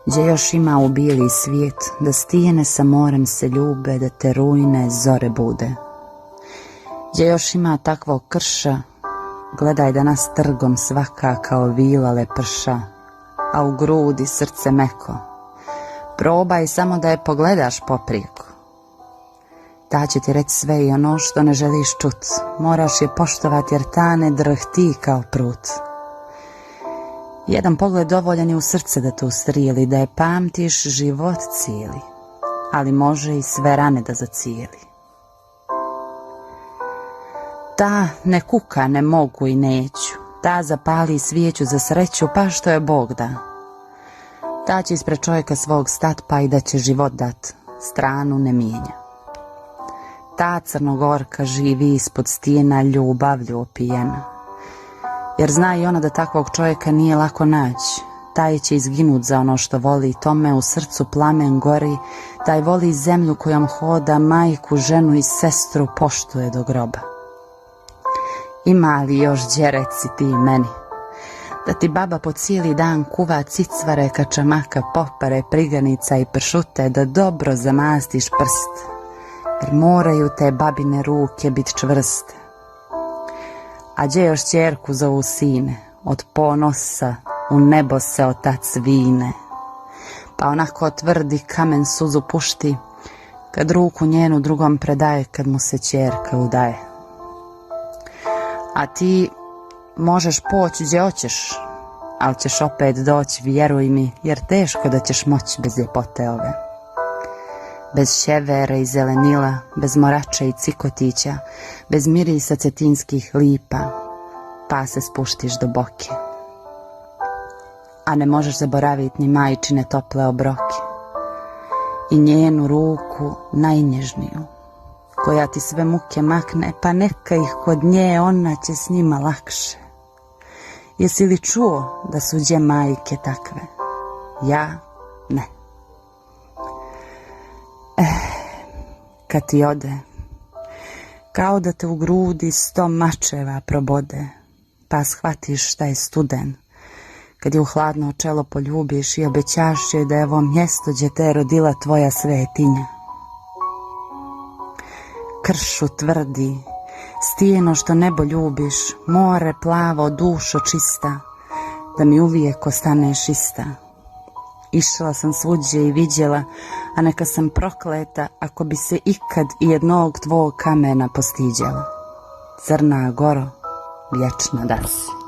Gdje još ima u bijeli svijet, da stijene sa morem se ljube, da te rujne zore bude. Gdje još ima takvog krša, gledaj da nas trgom svaka kao vila leprša, a u grudi srce meko. Probaj samo da je pogledaš poprijeko. Ta će ti reći sve i ono što ne želiš čut, moraš je poštovati jer ta ne drhti kao prut. Jedan pogled dovoljan je u srce da te ustrijeli, da je pamtiš život cijeli, ali može i sve rane da zacijeli. Ta ne kuka, ne mogu i neću, ta zapali svijeću za sreću pa što je Bog da. Ta će ispred čovjeka svog stat pa i da će život dat, stranu ne mijenja. Ta Crnogorka živi ispod stijena ljubavlju opijena, jer zna i ona da takvog čovjeka nije lako naći. Taj će izginut za ono što voli, tome u srcu plamen gori, taj voli zemlju kojom hoda, majku, ženu i sestru poštuje do groba. Ima li još gdje reci ti meni, da ti baba po cijeli dan kuva cicvare, kačamaka, popare, priganica i pršute, da dobro zamastiš prst, jer moraju te babine ruke bit čvrste. A gdje još ćerku zovu sine, od ponosa u nebo se otac vine, pa onako tvrdi kamen suzu pušti, kad ruku njenu drugom predaje, kad mu se ćerka udaje. A ti možeš poći gdje hoćeš, ali ćeš opet doći, vjeruj mi, jer teško da ćeš moći bez ljepote ove. Bez ševere i zelenila, bez morača i cikotića, bez mirisa cetinskih lipa, pa se spuštiš do boke. A ne možeš zaboraviti ni majčine tople obroke i njenu ruku najnježniju, koja ti sve muke makne, pa neka ih kod nje, ona će s njima lakše. Jesi li čuo da su gdje majke takve? Ja ne. Kad ti ode, kao da te u grudi 100 mačeva probode, pa shvatiš šta je studen, kad je u hladno čelo poljubiš i obećaš joj da je ovo mjesto gdje te je rodila tvoja svetinja. Kršu tvrdi, stijeno što nebo ljubiš, more plavo, dušo čista, da mi uvijek ostaneš ista. Išla sam svuđe i vidjela, a neka sam prokleta ako bi se ikad i jednog tvog kamena postiđala. Crna Goro, vječna da si.